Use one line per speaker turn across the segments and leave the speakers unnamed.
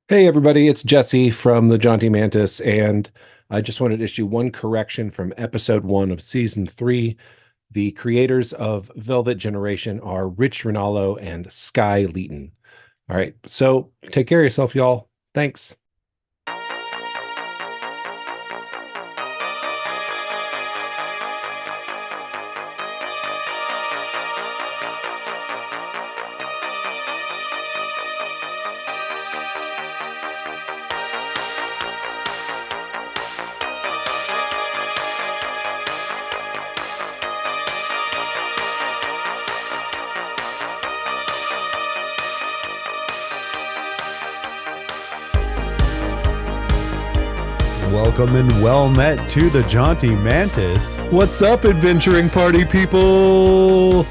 Hey everybody, it's Jesse from the Jaunty Mantis, and I just wanted to issue one correction from episode 1 of season 3. The creators of Velvet Generation are Rich Rinaldo and Sky Leeton. All right, so take care of yourself, y'all. Thanks.
Welcome and well met to the Jaunty Mantis.
What's up, adventuring party people?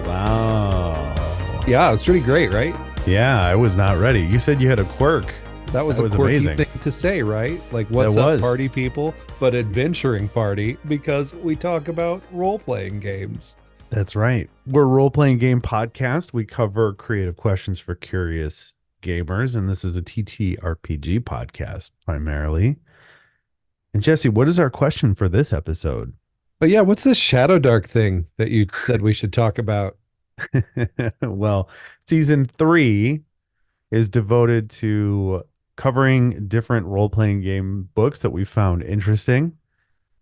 Wow.
Yeah, it's pretty great, right?
Yeah, I was not ready. You said you had a quirk.
That was
That
a
was
quirky
amazing.
thing to say, right? Like, what's
That
up,
was.
party people? But adventuring party, because we talk about role-playing games.
That's right. We're a role-playing game podcast. We cover creative questions for curious gamers, and this is a TTRPG podcast primarily. And Jesse, what is our question for this episode?
But yeah, what's this Shadowdark thing that you said we should talk about?
Well, season 3 is devoted to covering different role-playing game books that we found interesting,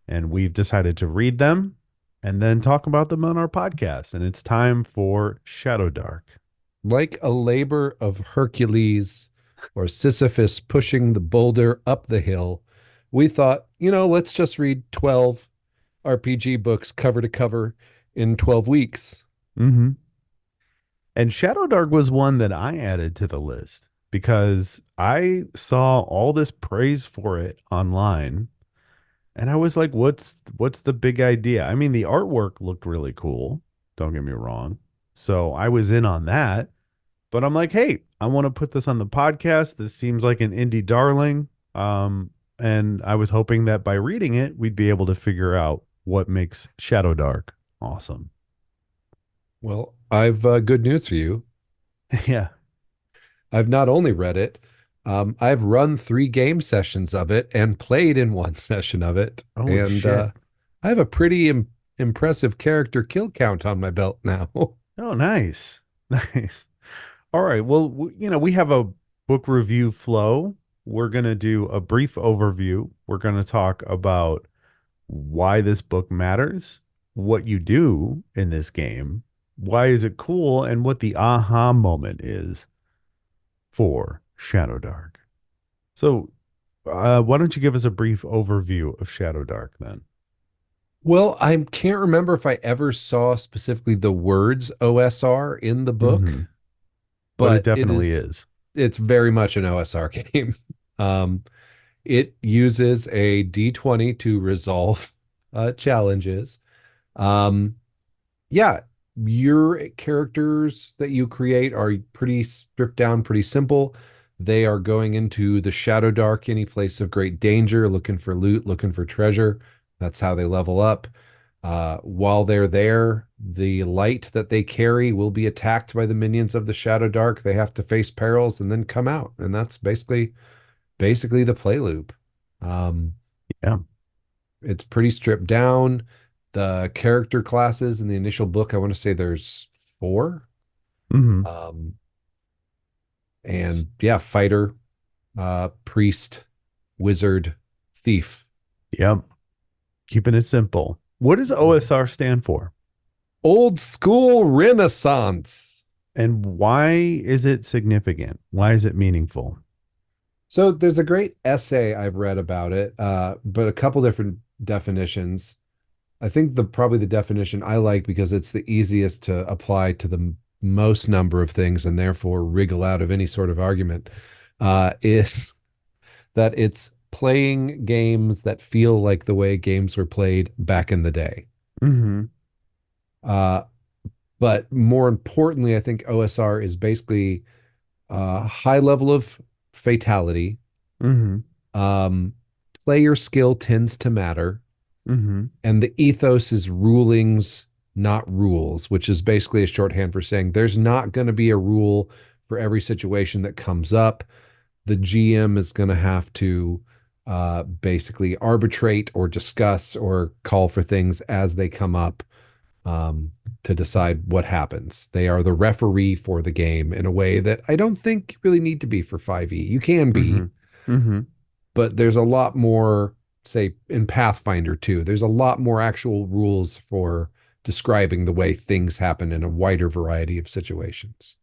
and we've decided to read them and then talk about them on our podcast. And it's time for Shadowdark.
Like a labor of Hercules or Sisyphus pushing the boulder up the hill, we thought, let's just read 12 RPG books cover to cover in 12 weeks.
Mm-hmm. And Shadowdark was one that I added to the list because I saw all this praise for it online. And I was like, what's the big idea? I mean, the artwork looked really cool. Don't get me wrong. So I was in on that. But I'm like, hey, I want to put this on the podcast. This seems like an indie darling. And I was hoping that by reading it, we'd be able to figure out what makes Shadowdark awesome.
Well, I've good news for you.
Yeah.
I've not only read it, I've run 3 game sessions of it and played in one session of it.
Holy
And
shit.
I have a pretty impressive character kill count on my belt now.
Oh, nice. Nice. All right. Well, we have a book review flow. We're going to do a brief overview. We're going to talk about why this book matters, what you do in this game, why is it cool, and what the aha moment is for Shadowdark. So, why don't you give us a brief overview of Shadowdark then?
Well, I can't remember if I ever saw specifically the words OSR in the book,
Hmm. But it
but
definitely is.
it's very much an OSR game. Um, it uses a D20 to resolve challenges. Um, yeah, your characters that you create are pretty stripped down, pretty simple. They are going into the Shadow Dark, any place of great danger, looking for loot, looking for treasure. That's how they level up. While they're there, the light that they carry will be attacked by the minions of the Shadow Dark. They have to face perils and then come out, and that's basically the play loop. Um,
Yeah.
it's pretty stripped down. The character classes in the initial book, I want to say there's 4.
Hmm.
Um, and yeah, fighter, priest, wizard, thief.
Yep. Keeping it simple. What does OSR stand for?
Old school Renaissance.
And why is it significant? Why is it meaningful?
So there's a great essay I've read about it, but a couple different definitions. I think probably the definition I like because it's the easiest to apply to the most number of things and therefore wriggle out of any sort of argument, is that it's playing games that feel like the way games were played back in the day.
Hmm.
Uh, but more importantly, I think OSR is basically a high level of fatality.
Hmm.
Um, Player skill tends to matter,
Hmm.
and the ethos is rulings, not rules, which is basically a shorthand for saying there's not going to be a rule for every situation that comes up. the GM is going to have to basically arbitrate or discuss or call for things as they come up, um, to decide what happens. They are the referee for the game in a way that I don't think you really need to be for 5e. You can be,
Mm-hmm. Mm-hmm.
but there's a lot more, say, in Pathfinder too. There's a lot more actual rules for describing the way things happen in a wider variety of situations.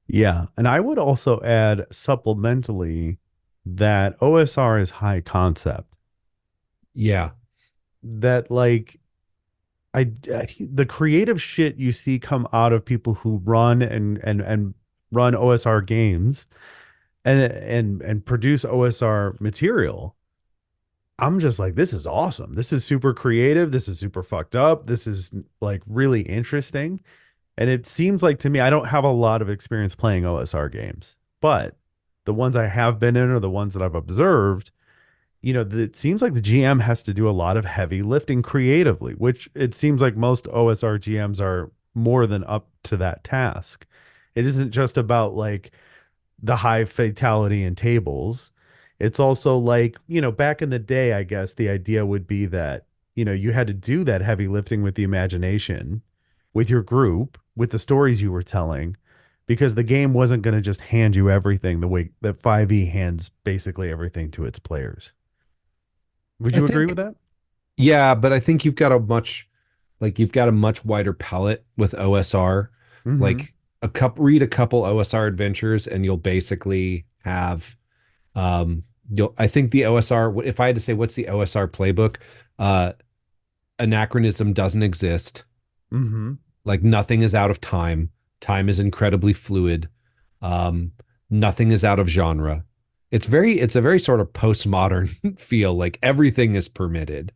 Yeah. And I would also add supplementally that OSR is high concept.
Yeah.
That like the creative shit you see come out of people who run and run OSR games and produce OSR material. I'm just like, this is awesome. This is super creative. This is super fucked up. This is like really interesting. And it seems like to me, I don't have a lot of experience playing OSR games, but the ones I have been in or the ones that I've observed, it seems like the GM has to do a lot of heavy lifting creatively, which it seems like most OSR GMs are more than up to that task. It isn't just about like the high fatality in tables. It's also like, back in the day, I guess the idea would be that, you had to do that heavy lifting with the imagination, with your group, with the stories you were telling, because the game wasn't going to just hand you everything the way that 5e hands basically everything to its players. Would
I
you agree
think,
with that?
yeah, but I think you've got a much wider palette with OSR.
Mm-hmm.
Like read a couple OSR adventures and you'll basically have, I think the OSR, if I had to say what's the OSR playbook, uh, anachronism doesn't exist.
Mm-hmm.
Like nothing is out of time. Time is incredibly fluid. Um, Nothing is out of genre. It's a very sort of postmodern feel. Like everything is permitted.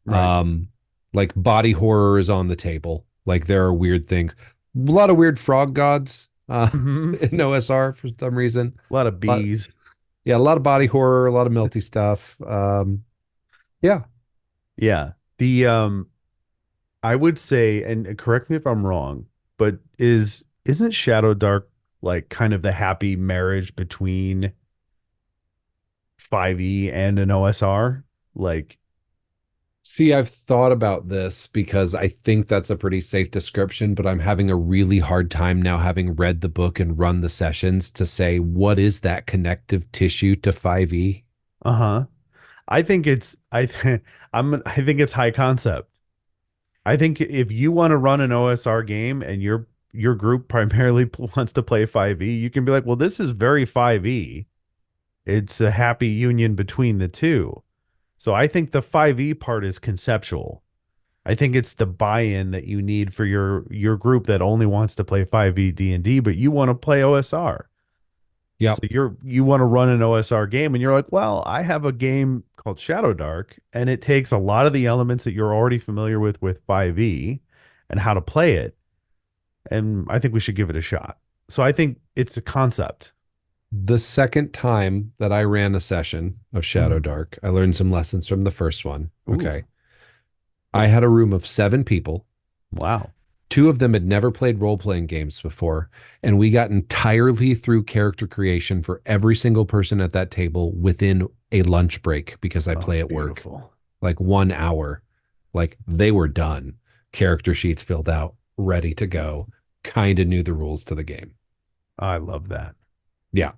Right.
Um, like body horror is on the table. Like there are weird things. A lot of weird frog gods
Mm-hmm.
in OSR for some reason.
A lot of
A lot,
bees.
yeah, a lot of body horror, a lot of melty stuff. Yeah.
Yeah. The I would say, and correct me if I'm wrong, but isn't Shadowdark like kind of the happy marriage between 5e and an OSR? Like,
See, I've thought about this because I think that's a pretty safe description, but I'm having a really hard time now, having read the book and run the sessions, to say what is that connective tissue to 5e?
uh-huh. I think it's I think it's high concept. I think if you want to run an OSR game and your group primarily wants to play 5e, you can be like, well, this is very 5e. It's a happy union between the two. So I think the 5e part is conceptual. I think it's the buy-in that you need for your group that only wants to play 5e D&D, but you want to play OSR. So
Yep.
you want to run an OSR game and you're like, "Well, I have a game called Shadowdark and it takes a lot of the elements that you're already familiar with 5e and how to play it, and I think we should give it a shot." So I think it's a concept.
The second time that I ran a session of
Mhm.
Shadowdark, I learned some lessons from the first one.
Ooh,
Okay. I had a room of 7 people.
wow.
Two of them had never played role playing games before, and we got entirely through character creation for every single person at that table within a lunch break because I
Oh,
play at work.
beautiful.
Like 1 hour. Like they were done. Character sheets filled out, ready to go. Kind of knew the rules to the game.
I love that.
Yeah.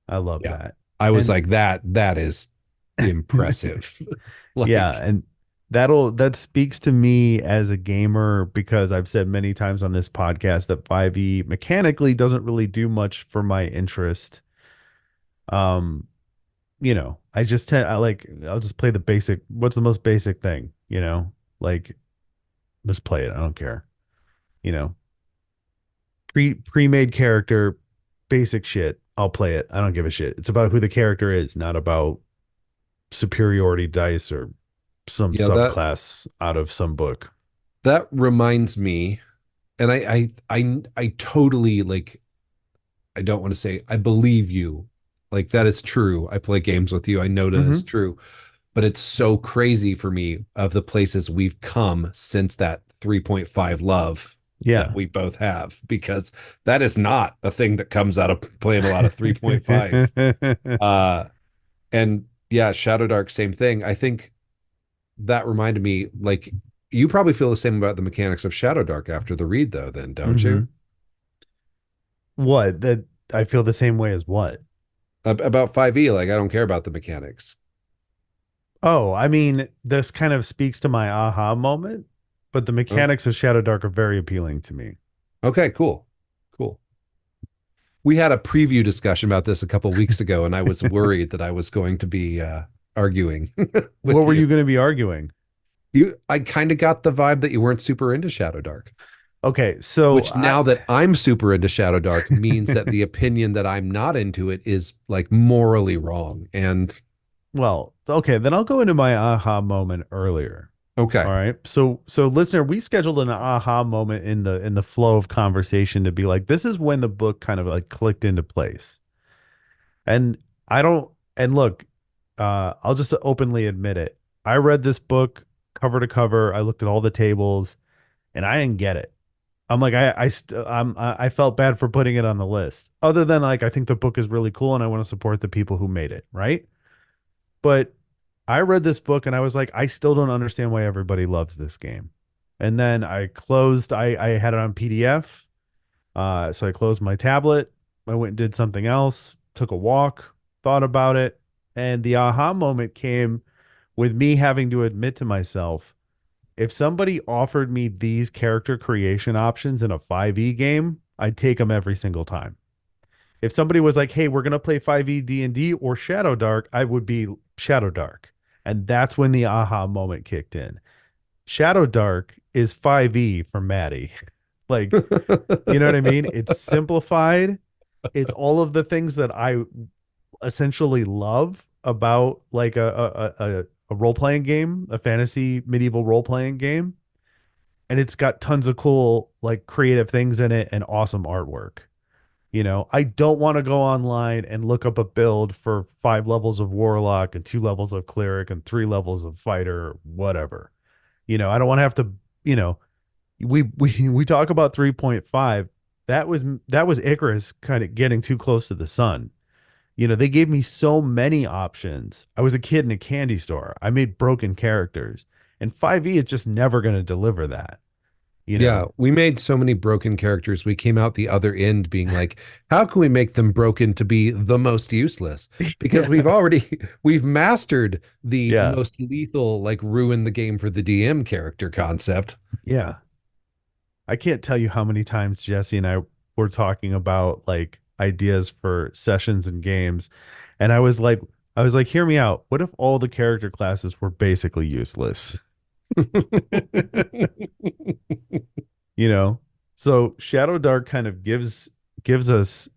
I love
Yeah.
that.
I was
And
like, that is impressive.
yeah,
Like,
and that speaks to me as a gamer because I've said many times on this podcast that 5e mechanically doesn't really do much for my interest. Um, I just tend I like I'll just play the basic what's the most basic thing, Like just play it. I don't care. You know, pre-made character, basic shit. I'll play it. I don't give a shit. It's about who the character is, not about superiority dice or some
yeah,
subclass out of some book.
that reminds me, and I totally like, I don't want to say I believe you. Like that is true. I play games with you. I know that is
Mm-hmm.
true. But it's so crazy for me of the places we've come since that 3.5 love. that
Yeah.
we both have, because that is not a thing that comes out of playing a lot of 3.5. Uh, and yeah, Shadowdark, same thing. I think that reminded me, like, you probably feel the same about the mechanics of Shadowdark after the read, though, then, don't you?
hmm What? That I feel the same way as what?
About 5e, like, I don't care about the mechanics.
Oh, I mean, this kind of speaks to my aha moment, but the
Oh,
mechanics of Shadow Dark are very appealing to me.
okay, cool. Cool. We had a preview discussion about this a couple weeks ago, and I was worried that I was going to be arguing
What
with
were
you.
you going to be arguing?
I kind of got the vibe that you weren't super into Shadowdark,
Okay, so
which now that I'm super into Shadowdark means that the opinion that I'm not into it is like morally wrong. And
well, okay, then I'll go into my aha moment earlier. All
okay,
right. So listener, we scheduled an aha moment in the flow of conversation to be like, this is when the book kind of like clicked into place. And I don't and look, I'll just openly admit it. I read this book cover to cover. I looked at all the tables and I didn't get it. I'm like I felt bad for putting it on the list. Other than like I think the book is really cool and I want to support the people who made it, right? But I read this book and I was like, I still don't understand why everybody loves this game. And then I had it on PDF. So I closed my tablet. I went and did something else, took a walk, thought about it. And the aha moment came with me having to admit to myself, if somebody offered me these character creation options in a 5e game, I'd take them every single time. If somebody was like, "Hey, we're gonna play 5e D&D or Shadow Dark," I would be Shadow Dark, and that's when the aha moment kicked in. Shadow Dark is 5e for Matty. Like, you know what I mean? It's simplified. It's all of the things that I essentially love about like a role playing game, a fantasy medieval role playing game, and it's got tons of cool like creative things in it and awesome artwork. You know, I don't want to go online and look up a build for 5 levels of warlock and 2 levels of cleric and 3 levels of fighter, whatever. You know, I don't want to have to, you know, we talk about 3.5. That was Icarus kind of getting too close to the sun. You know, they gave me so many options. I was a kid in a candy store. I made broken characters. And 5e is just never going to deliver that, you
yeah,
know.
we made so many broken characters. We came out the other end being like, how can we make them broken to be the most useless? Because
Yeah.
we've mastered the
Yeah.
most lethal, like ruin the game for the DM character concept.
Yeah. I can't tell you how many times Jesse and I were talking about like ideas for sessions and games. And I was like, hear me out. What if all the character classes were basically useless? You know? So Shadow Dark kind of gives us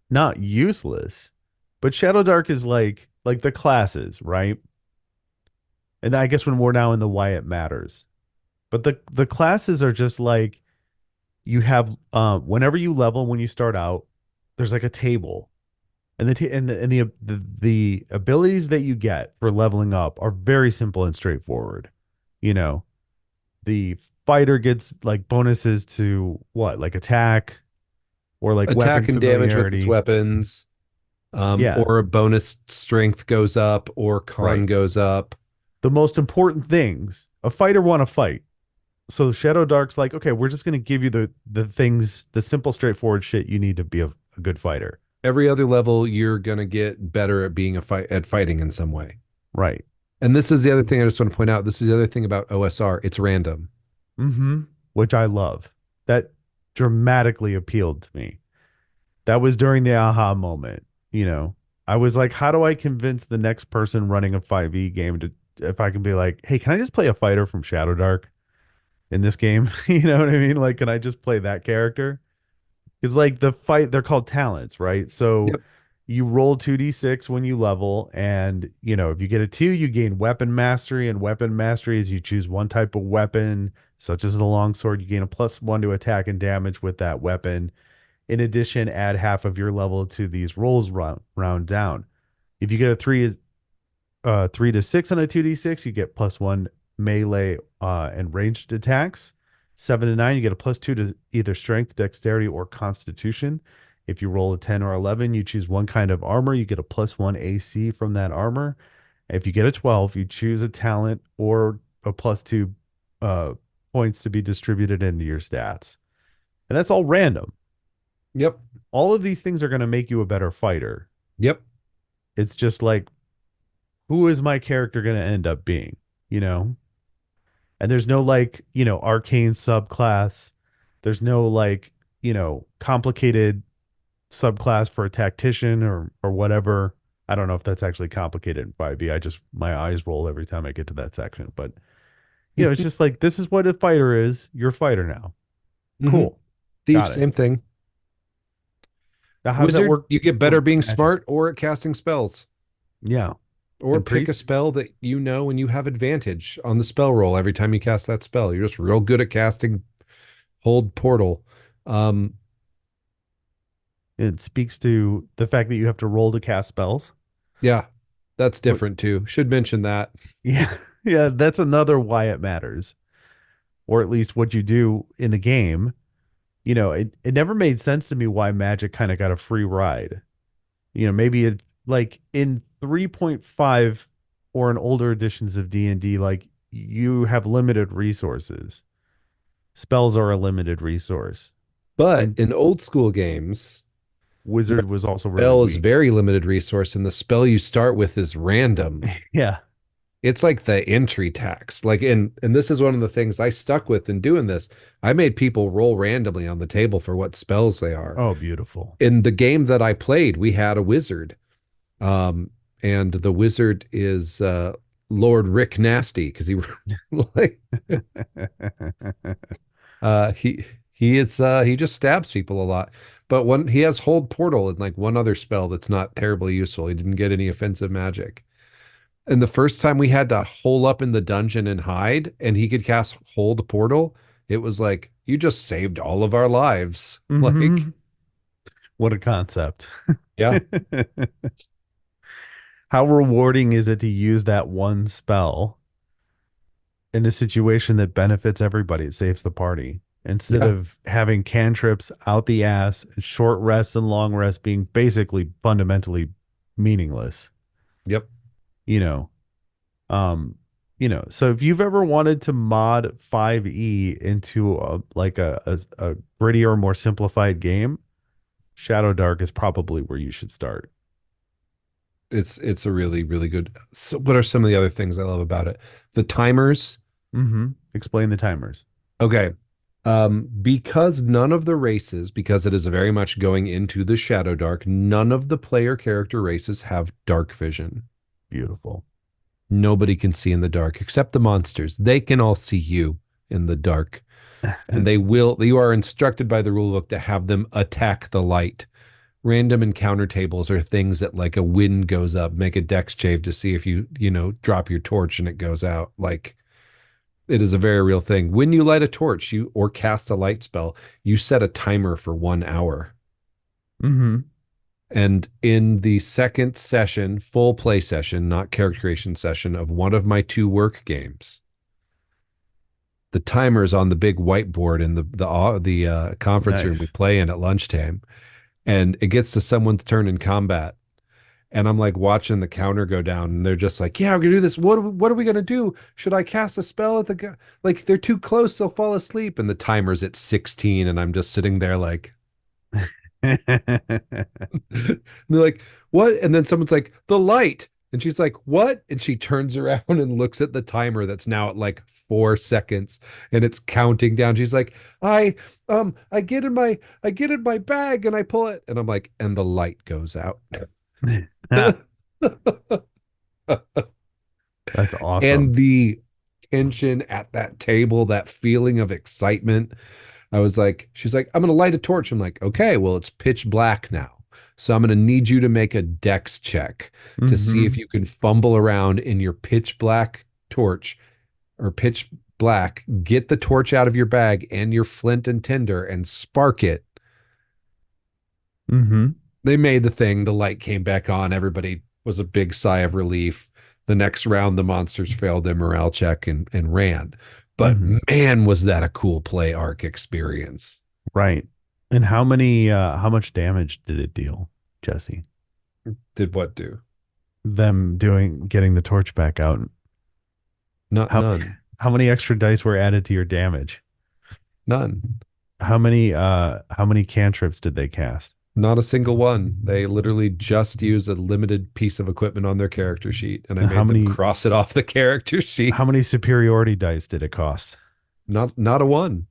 not useless, but Shadow Dark is like the classes, right? And I guess when we're now in the why it matters. But the classes are just like you have whenever you level when you start out, there's like a table. And the abilities that you get for leveling up are very simple and straightforward. You know, the fighter gets like bonuses to what, like attack or like weapon
Attack and damage with his
familiarity.
weapons,
Yeah,
or a bonus strength goes up, or con
right.
goes up.
The most important things a fighter want to fight. So Shadow Dark's like, okay, we're just gonna give you the things, the simple, straightforward shit you need to be a good fighter.
Every other level, you're gonna get better at being a fight at fighting in some way.
Right.
And this is the other thing I just want to point out. This is the other thing about OSR. It's random.
Mm-hmm. Which I love. That dramatically appealed to me. That was during the aha moment. You know, I was like, how do I convince the next person running a 5e game to, if I can be like, hey, can I just play a fighter from Shadowdark in this game? You know what I mean? Like, can I just play that character? It's like the fight, they're called talents, right? So
Yep.
you roll 2d6 when you level, and you know, if you get a 2, you gain weapon mastery, and weapon mastery is you choose one type of weapon, such as the longsword, you gain a +1 to attack and damage with that weapon. In addition, add half of your level to these rolls round down. If you get a 3 to 6 on a 2d6, you get +1 melee and ranged attacks. 7 to 9, you get a +2 to either strength, dexterity, or constitution. If you roll a 10 or 11, you choose one kind of armor. You get a +1 AC from that armor. If you get a 12, you choose a talent or a +2 uh, points to be distributed into your stats. And that's all random.
Yep.
All of these things are going to make you a better fighter.
Yep.
It's just like, who is my character going to end up being? You know? And there's no like, arcane subclass. There's no like, complicated subclass for a tactician or whatever. I don't know if that's actually complicated in 5e. I just my eyes roll every time I get to that section. But it's just like this is what a fighter is. You're a fighter now.
Hmm.
Cool.
Thief,
Got it.
same thing.
Now how does that
Wizard,
work
you get
for
better being
magic?
smart or at casting spells.
Yeah.
Or
And
pick a
priest?
spell that you know and you have advantage on the spell roll every time you cast that spell. You're just real good at casting hold portal. Um,
It speaks to the fact that you have to roll to cast spells.
yeah, that's
What
different too. Should mention that.
yeah. Yeah, that's another why it matters. Or at least what you do in the game. It never made sense to me why Magic kind of got a free ride. Maybe it like in 3.5 or in older editions of D&D, like you have limited resources. Spells are a limited resource.
But
And
in old school games,
Wizard was also really
spell is
weak.
very limited resource, and the spell you start with is random.
Yeah.
It's like the entry tax. Like and this is one of the things I stuck with in doing this. I made people roll randomly on the table for what spells they are.
Oh, beautiful.
In the game that I played, we had a wizard. Um, and the wizard is Lord Rick Nasty because he like he he just stabs people a lot. But when he has hold portal and like one other spell that's not terribly useful. He didn't get any offensive magic. And the first time we had to hole up in the dungeon and hide, and he could cast hold portal, it was like you just saved all of our lives. Like,
Hmm. What a concept.
yeah,
How rewarding is it to use that one spell in a situation that benefits everybody? It saves the party. Instead
yeah,
of having cantrips out the ass, short rests and long rests being basically fundamentally meaningless,
yep.
you know. Um, so if you've ever wanted to mod 5e into a grittier, more simplified game, Shadowdark is probably where you should start.
It's a really, really good. So what are some of the other things I love about it? The timers.
Mm-hmm. Explain the timers.
Okay. Because none of the races, because it is very much going into the Shadow Dark, none of the player character races have dark vision.
Beautiful.
Nobody can see in the dark except the monsters. They can all see you in the dark. And you are instructed by the rulebook to have them attack the light. Random encounter tables are things that like a wind goes up, make a dex save to see if you drop your torch and it goes out. Like it is a very real thing. When you light a torch, you or cast a light spell, you set a timer for 1 hour.
Mm-hmm.
And in the second session, full play session, not character creation session of one of my two work games, the timer is on the big whiteboard in the conference room we
Nice.
play in at lunchtime, and it gets to someone's turn in combat, and I'm like watching the counter go down, and they're just like, "Yeah, we're gonna do this. What are we gonna do? Should I cast a spell at the guy? Like they're too close, they'll fall asleep." And the timer's at 16, and I'm just sitting there like, and they're like, "What?" And then someone's like, "The light." And she's like, "What?" And she turns around and looks at the timer that's now at like 4 seconds and it's counting down. She's like, I get in my bag and I pull it. And I'm like, and the light goes out.
That's awesome.
And the tension at that table, that feeling of excitement. I was like, she's like, I'm gonna light a torch. I'm like, okay, well, it's pitch black now. So I'm gonna need you to make a dex check to see if
Mm-hmm.
you can fumble around in your pitch black torch or pitch black, get the torch out of your bag and your flint and tinder and spark it.
Mm-hmm.
They made the thing, the light came back on. Everybody was a big sigh of relief. The next round, the monsters failed their morale check and ran. But
Hmm.
man, was that a cool play arc experience.
Right. And how much damage did it deal, Jesse?
Did what do?
Them getting the torch back out.
Not
How
none.
how many extra dice were added to your damage?
None.
How many cantrips did they cast?
Not a single one. They literally just use a limited piece of equipment on their character sheet, and I
And
made them cross it off the character sheet.
how many superiority dice did it cost?
Not a one.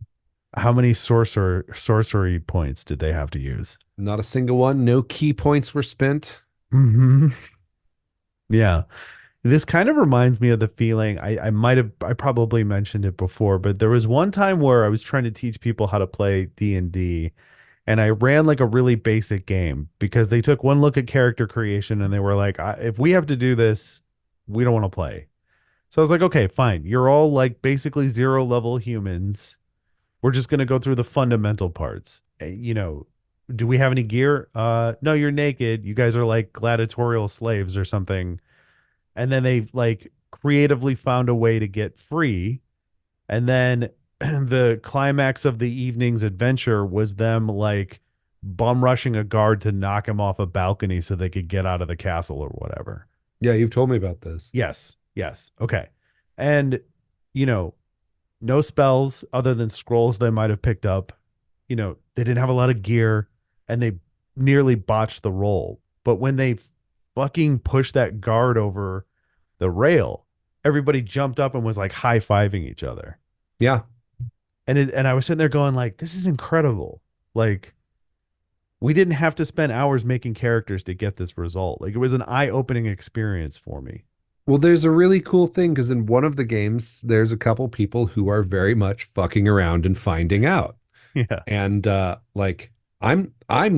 How many sorcery points did they have to use?
Not a single one. No key points were spent.
Hmm. Yeah. This kind of reminds me of the feeling I probably mentioned it before, but there was one time where I was trying to teach people how to play D&D and I ran like a really basic game because they took one look at character creation and they were like, if we have to do this, we don't want to play. So I was like, okay, fine. You're all like basically zero level humans. We're just going to go through the fundamental parts. Do we have any gear? No, you're naked. You guys are like gladiatorial slaves or something. And then they like creatively found a way to get free. And then the climax of the evening's adventure was them like bum rushing a guard to knock him off a balcony so they could get out of the castle or whatever.
Yeah, you've told me about this.
Yes. Yes. Okay. And, you know, no spells other than scrolls they might have picked up. They didn't have a lot of gear and they nearly botched the roll. But when they fucking pushed that guard over the rail, everybody jumped up and was like high-fiving each other.
Yeah.
And I was sitting there going like, this is incredible. Like we didn't have to spend hours making characters to get this result. Like it was an eye-opening experience for me.
Well, there's a really cool thing because in one of the games, there's a couple people who are very much fucking around and finding out.
Yeah.
And like I'm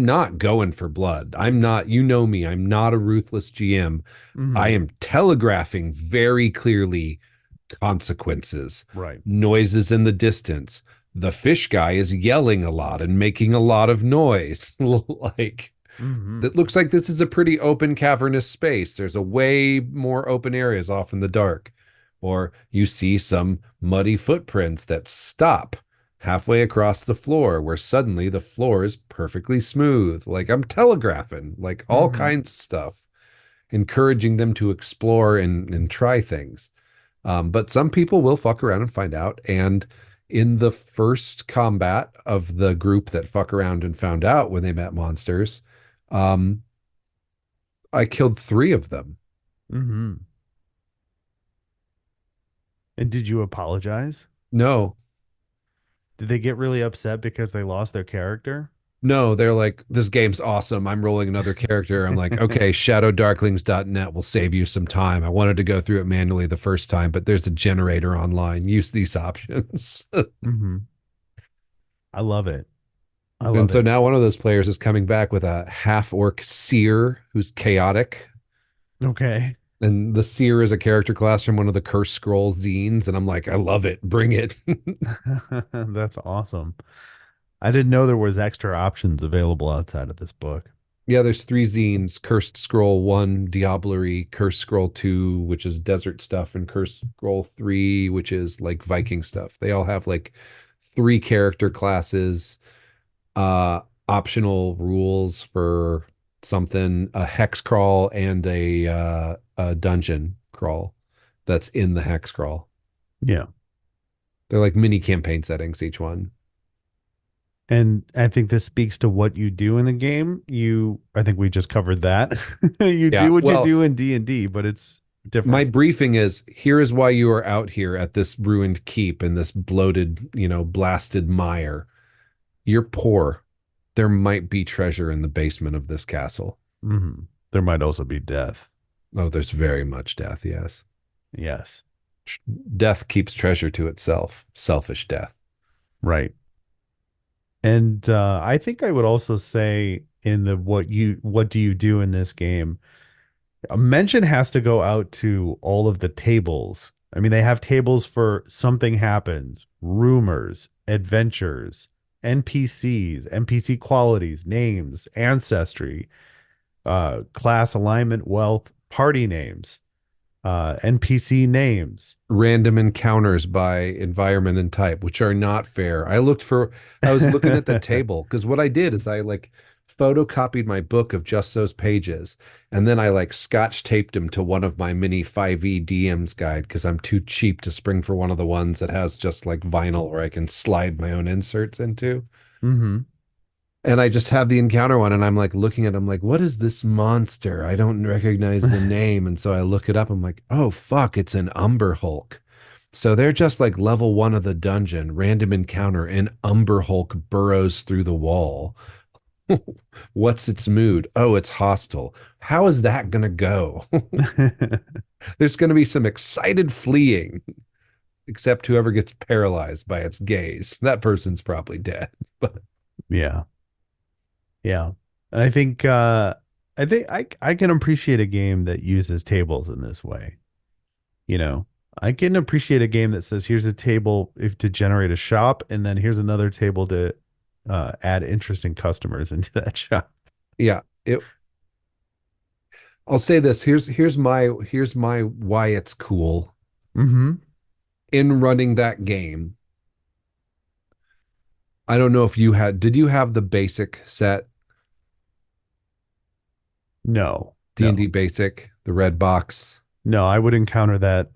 not going for blood. I'm not, you know me, I'm not a ruthless GM. I
Hmm.
am telegraphing very clearly consequences,
Right.
noises in the distance. The fish guy is yelling a lot and making a lot of noise. Like
Hmm.
that looks like this is a pretty open cavernous space. There's a way more open areas off in the dark. Or you see some muddy footprints that stop halfway across the floor where suddenly the floor is perfectly smooth. Like I'm telegraphing, like all
Hmm.
kinds of stuff, encouraging them to explore and try things. But some people will fuck around and find out. And in the first combat of the group that fuck around and found out when they met monsters, um, I killed three of them.
Hmm. And did you apologize?
No,
Did they get really upset because they lost their character?
no, they're like, this game's awesome. I'm rolling another character. I'm like, okay, shadowdarklings.net will save you some time. I wanted to go through it manually the first time, but there's a generator online. Use these options.
Hmm. I love it. I
And
love
so
it.
now one of those players is coming back with a half orc seer who's chaotic.
Okay.
And the seer is a character class from one of the Curse Scroll zines. And I'm like, I love it. Bring it.
That's awesome. I didn't know there was extra options available outside of this book.
Yeah, there's three zines: Cursed Scroll 1, Diablerie; Cursed Scroll 2, which is desert stuff; and Cursed Scroll 3, which is like Viking stuff. They all have like three character classes, uh, optional rules for something, a hex crawl and a dungeon crawl that's in the hex crawl.
Yeah.
They're like mini campaign settings, each one.
And I think this speaks to what you do in the game. I think we just covered that. You
Yeah.
do what you
Well,
do in D&D, but it's
my
different.
briefing is here is why you are out here at this ruined keep in this bloated, blasted mire. You're poor. There might be treasure in the basement of this castle.
Hmm. There might also be death.
Oh, there's very much death, yes.
Yes.
Death keeps treasure to itself. Selfish death.
Right. And I think I would also say in the what do you do in this game? A mention has to go out to all of the tables. I mean, they have tables for something happens, rumors, adventures, NPCs, NPC qualities, names, ancestry, class alignment, wealth, party names. NPC names.
Random encounters by environment and type, which are not fair. I was looking at the table because what I did is I like photocopied my book of just those pages and then I like scotch taped them to one of my mini 5e DMs guide because I'm too cheap to spring for one of the ones that has just like vinyl or I can slide my own inserts into.
Hmm.
And I just have the encounter one, and I'm like looking at him like, what is this monster? I don't recognize the name. And so I look it up. I'm like, oh fuck, it's an Umber Hulk. So they're just like level one of the dungeon, random encounter, and Umber Hulk burrows through the wall. What's its mood? Oh, it's hostile. How is that gonna go? There's gonna be some excited fleeing, except whoever gets paralyzed by its gaze. That person's probably dead. But
Yeah. Yeah. And I think I can appreciate a game that uses tables in this way. You know, I can appreciate a game that says here's a table if to generate a shop, and then here's another table to add interesting customers into that shop.
yeah, I'll say this. Here's my why it's cool.
Mm-hmm.
In running that game, I don't know if you had did you have the basic set,
No,
D&D
no,
basic, the red box?
no. I would encounter that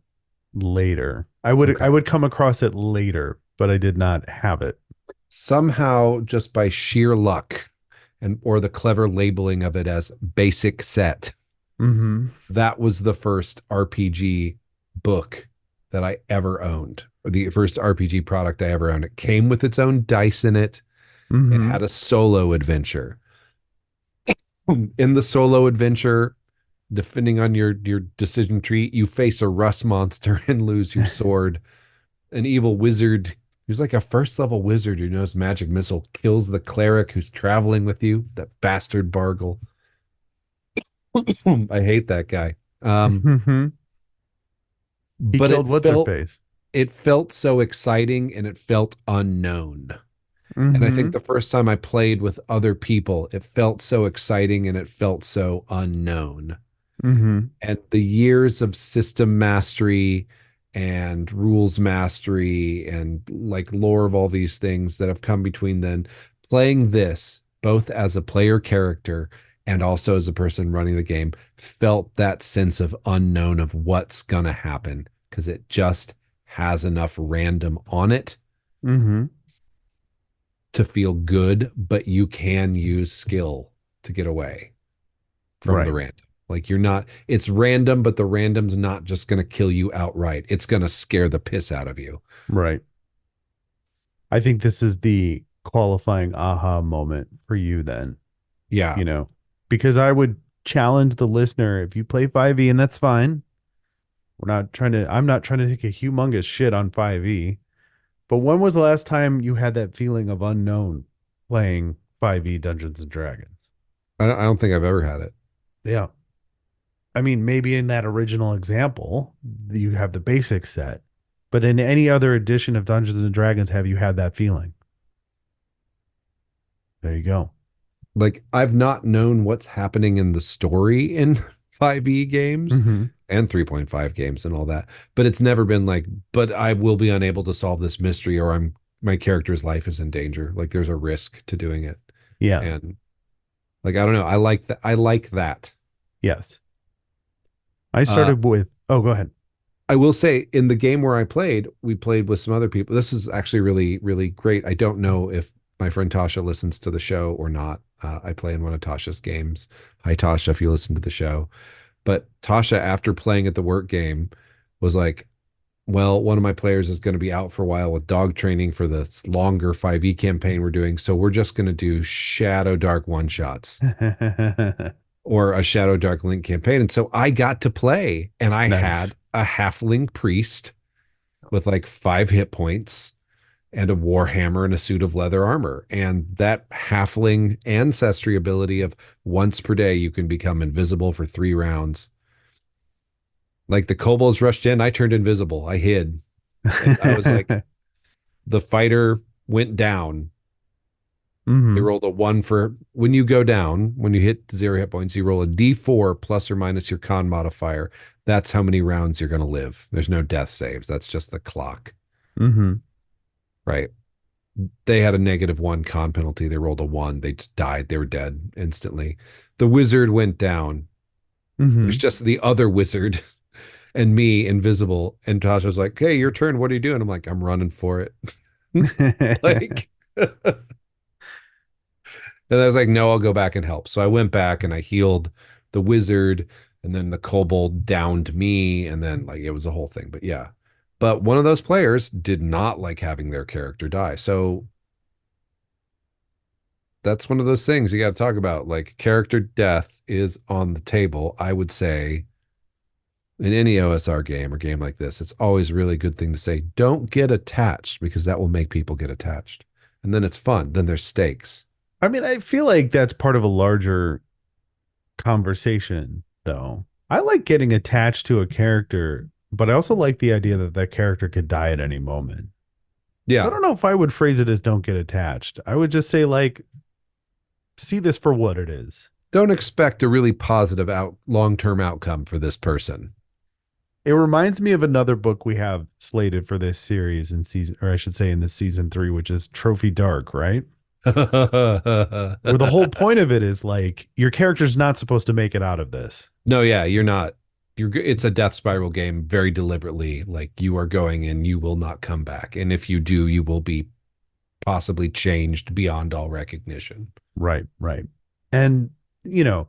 later. I
Okay.
would come across it later, but I did not have it.
Somehow just by sheer luck and or the clever labeling of it as basic set,
Mm-hmm.
that was the first RPG book that I ever owned, or the first RPG product I ever owned. It came with its own dice in it. It
Mm-hmm.
had a solo adventure. In the solo adventure, depending on your decision tree, you face a rust monster and lose your sword. An evil wizard who's like a first level wizard who knows magic missile kills the cleric who's traveling with you, that bastard Bargle. I hate that guy.
Mm-hmm. He
But
killed what's her face.
it felt so exciting and it felt unknown. And I think
Mm-hmm.
the first time I played with other people, it felt so exciting and it felt so unknown.
Mm-hmm.
And the years of system mastery and rules mastery and like lore of all these things that have come between then, playing this both as a player character and also as a person running the game, felt that sense of unknown of what's going to happen because it just has enough random on it
Mm-hmm.
to feel good, but you can use skill to get away from the
Right.
random. Like you're not, it's random, but the random's not just going to kill you outright. It's going to scare the piss out of you.
Right. I think this is the qualifying aha moment for you then,
Yeah.
you know, because I would challenge the listener if you play 5e and that's fine. I'm not trying to take a humongous shit on 5e, but when was the last time you had that feeling of unknown playing 5e Dungeons and Dragons?
I don't think I've ever had it.
Yeah. I mean, maybe in that original example, you have the basic set, but in any other edition of Dungeons and Dragons, have you had that feeling? There you go.
Like I've not known what's happening in the story in 5e games
Mm-hmm.
and 3.5 games and all that, but it's never been like, but I will be unable to solve this mystery or my character's life is in danger. Like there's a risk to doing it.
Yeah.
And like I don't know, I like that. I like that.
Yes. I
Uh
started with, oh, go ahead.
I will say in the game where I played, we played with some other people. This is actually really, really great. I don't know if my friend Tasha listens to the show or not. I play in one of Tasha's games. Hi, Tasha, if you listen to the show. But Tasha, after playing at the work game, was like, well, one of my players is going to be out for a while with dog training for the longer 5e campaign we're doing. So we're just going to do Shadow Dark one shots or a Shadow Dark Link campaign. And so I got to play and I
Nice.
had a halfling priest with like 5 hit points and a warhammer and a suit of leather armor. And that halfling ancestry ability of once per day, you can become invisible for 3 rounds. Like the kobolds rushed in, I turned invisible. I hid. And I was like, the fighter went down. They
Mm-hmm.
rolled a one for when you go down, when you hit 0 hit points, you roll a d4 plus or minus your con modifier. That's how many rounds you're going to live. There's no death saves. That's just the clock,
Mm-hmm.
right? They had a -1 con penalty. They rolled a one. They just died. They were dead instantly. The wizard went down. There's
Mm-hmm.
just the other wizard and me invisible. And Tasha's like, "Hey, your turn. What are you doing?" I'm like, "I'm running for it." Like, and I was like, no, I'll go back and help. So I went back and I healed the wizard, and then the kobold downed me, and then like it was a whole thing. But yeah. But one of those players did not like having their character die. So that's one of those things you got to talk about. Like character death is on the table. I would say in any OSR game or game like this, it's always a really good thing to say, don't get attached because that will make people get attached. And then it's fun. Then there's stakes.
I mean, I feel like that's part of a larger conversation, though. I like getting attached to a character, but I also like the idea that that character could die at any moment. So I
Yeah.
don't know if I would phrase it as don't get attached. I would just say, like, see this for what it is.
Don't expect a really positive out long-term outcome for this person.
It reminds me of another book we have slated for this series in season, or I should say in this season three, which is Trophy Dark, right? Where the whole point of it is like your character's not supposed to make it out of this.
No, yeah, you're not. It's a death spiral game very deliberately. Like you are going and you will not come back. And if you do, you will be possibly changed beyond all recognition.
Right, right. And you know,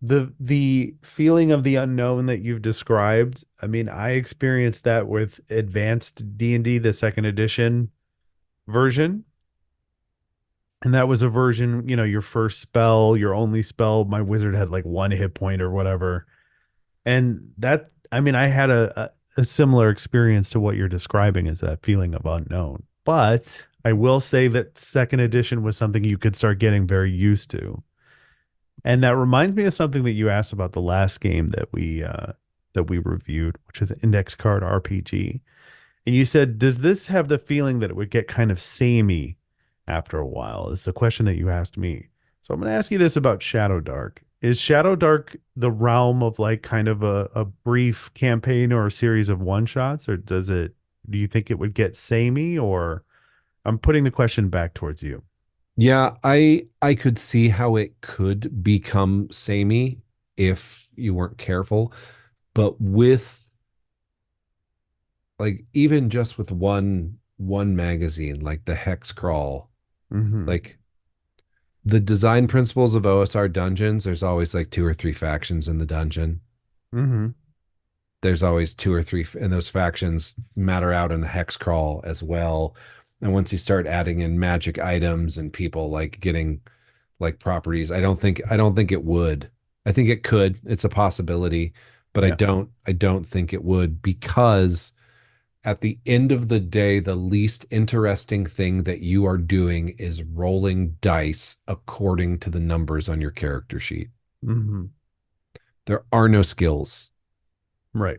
the feeling of the unknown that you've described, I mean, I experienced that with advanced D&D, the second edition version. And that was a version, your first spell, your only spell. My wizard had like 1 hit point or whatever. And that, I mean, I had a similar experience to what you're describing as that feeling of unknown. But I will say that second edition was something you could start getting very used to. And that reminds me of something that you asked about the last game that we reviewed, which is Index Card RPG. And you said, does this have the feeling that it would get kind of samey after a while? It's the question that you asked me. So I'm going to ask you this about Shadowdark. Is Shadowdark the realm of like kind of a brief campaign or a series of one shots, or do you think it would get samey? Or I'm putting the question back towards you.
Yeah, I could see how it could become samey if you weren't careful, but with like even just with one magazine like the Hex Crawl,
Mm-hmm.
like the design principles of OSR dungeons, there's always like two or three factions in the dungeon.
Mm-hmm.
There's always two or three, and those factions matter out in the hex crawl as well. And once you start adding in magic items and people like getting like properties, I don't think it would. I think it could. It's a possibility, but I
Yeah.
don't I don't think it would because at the end of the day, the least interesting thing that you are doing is rolling dice according to the numbers on your character sheet.
Mm-hmm.
There are no skills.
Right.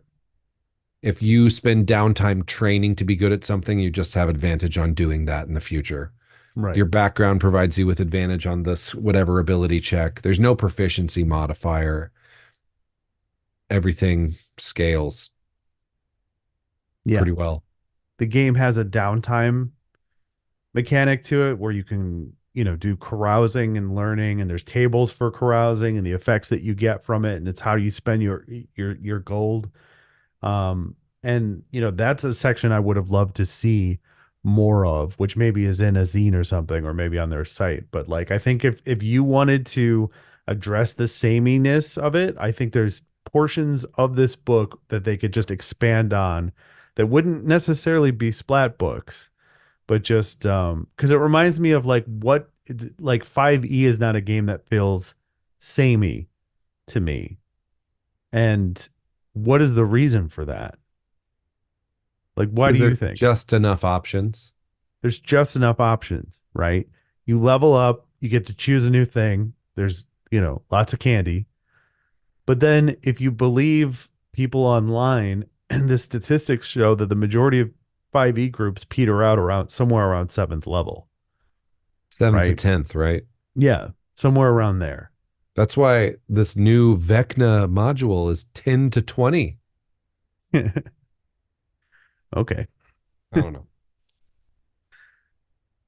If you spend downtime training to be good at something, you just have advantage on doing that in the future.
Right.
Your background provides you with advantage on this whatever ability check. There's no proficiency modifier. Everything scales
Yeah.
pretty well.
The game has a downtime mechanic to it where you can, do carousing and learning, and there's tables for carousing and the effects that you get from it, and it's how you spend your gold. And that's a section I would have loved to see more of, which maybe is in a zine or something, or maybe on their site. But like I think if you wanted to address the sameness of it, I think there's portions of this book that they could just expand on that wouldn't necessarily be splat books, but just because it reminds me of like 5e is not a game that feels samey to me. And what is the reason for that? Like, why
Is
do you
there
think?
just enough options?
There's just enough options, right? You level up, you get to choose a new thing. There's, lots of candy. But then if you believe people online, and the statistics show that the majority of 5e groups peter out around somewhere around seventh level.
7th to
right?
10th, right?
Yeah, somewhere around there.
That's why this new Vecna module is 10 to 20.
Okay.
I don't know.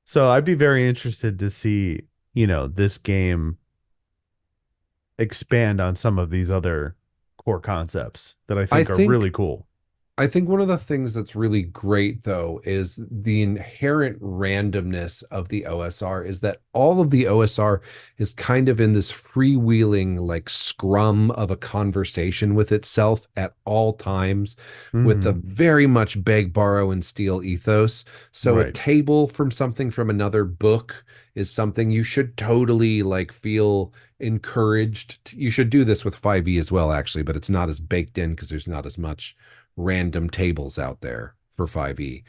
So I'd be very interested to see, this game expand on some of these other core concepts that I
I
think are really
think
cool.
I think one of the things that's really great, though, is the inherent randomness of the OSR is that all of the OSR is kind of in this freewheeling, like scrum of a conversation with itself at all times, with the
Hmm.
very much beg, borrow, and steal ethos. So a
Right.
table from something from another book is something you should totally like feel encouraged. You should do this with 5e as well, actually, but it's not as baked in because there's not as much random tables out there for 5e.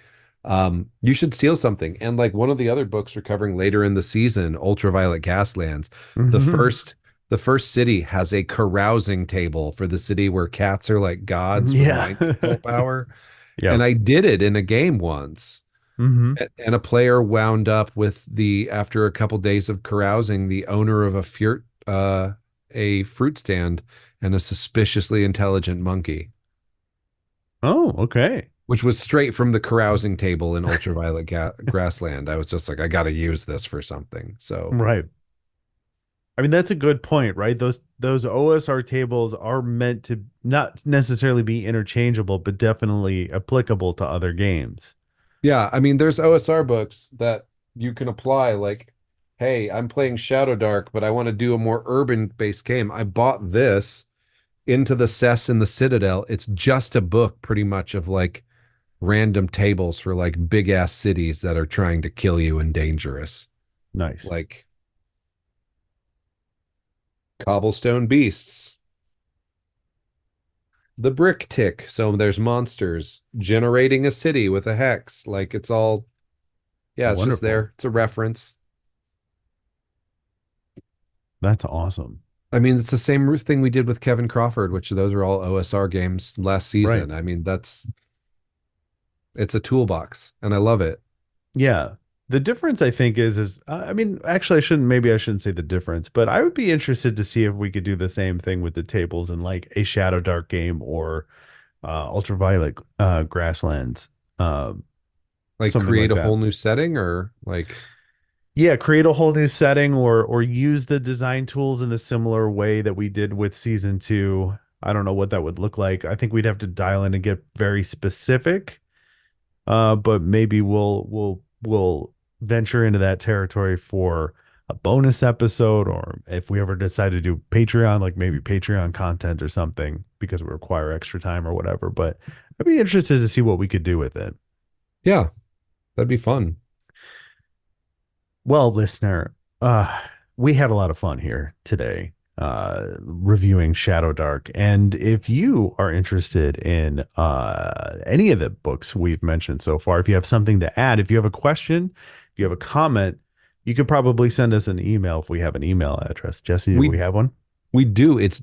You should steal something. And like one of the other books we're covering later in the season, Ultraviolet Gaslands, the
Hmm.
first the first city has a carousing table for the city where cats are like gods with
Yeah.
mind control power. And
Yep.
I did it in a game once.
Hmm.
And a player wound up with the after a couple days of carousing, the owner of a fruit stand and a suspiciously intelligent monkey,
Oh, okay.
which was straight from the carousing table in Ultraviolet Grassland. I was just like, I got to use this for something. So,
Right. I mean, that's a good point, right? Those OSR tables are meant to not necessarily be interchangeable, but definitely applicable to other games.
yeah, I mean, there's OSR books that you can apply, like, hey, I'm playing Shadowdark, but I want to do a more urban-based game. I bought this into the Cess in the Citadel. It's just a book, pretty much, of like random tables for like big ass cities that are trying to kill you and dangerous,
Nice.
like cobblestone beasts, the brick tick. So there's monsters generating a city with a hex. Like it's all, yeah, it's just
Wonderful.
there. It's a reference.
That's awesome.
I mean, it's the same thing we did with Kevin Crawford, which those are all OSR games last
Right.
season. I mean, it's a toolbox and I love it.
Yeah. The difference I think is I mean, actually I shouldn't say the difference, but I would be interested to see if we could do the same thing with the tables in like a Shadow Dark game or Ultraviolet Grasslands. Um,
Like
something
create
like
a
that.
whole new setting or like,
Yeah, create a whole new setting or use the design tools in a similar way that we did with season 2. I don't know what that would look like. I think we'd have to dial in and get very specific. But maybe we'll venture into that territory for a bonus episode, or if we ever decide to do Patreon, like maybe Patreon content or something, because we require extra time or whatever. But I'd be interested to see what we could do with it.
yeah, that'd be fun.
Well, listener, we had a lot of fun here today, reviewing Shadowdark. And if you are interested in any of the books we've mentioned so far, if you have something to add, if you have a question, if you have a comment, you could probably send us an email if we have an email address. Jesse, do we
We
have one?
we do. It's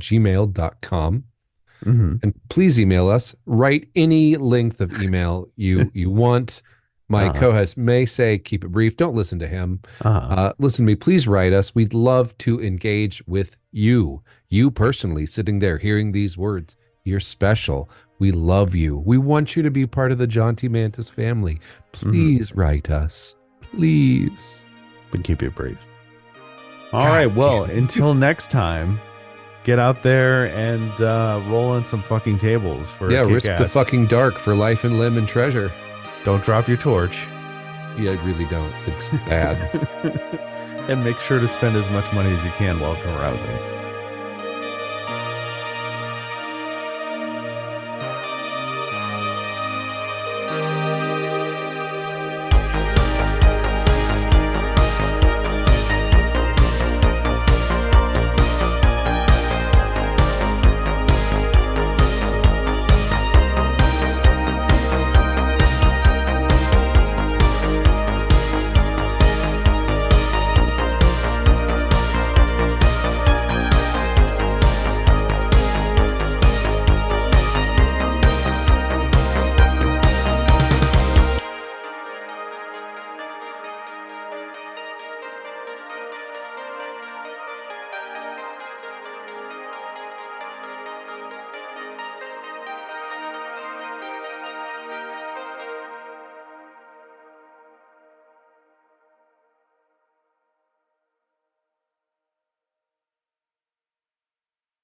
jauntymantis@gmail.com.
Mm-hmm.
And please email us. Write any length of email you want. My
Uh,
co-host may say keep it brief. Don't listen to him.
uh,
Listen to me. Please write us. We'd love to engage with you. You personally sitting there hearing these words. You're special. We love you. We want you to be part of the Jaunty Mantis family.
mm-hmm.
Please write us. Please.
But keep it brief. All right.
God
Well,
damn it.
until next time, get out there and roll in some fucking tables for a
Yeah,
kick
risk the
ass.
fucking dark for life and limb and treasure.
Don't drop your torch.
Yeah, I really don't. It's bad.
And make sure to spend as much money as you can while carousing.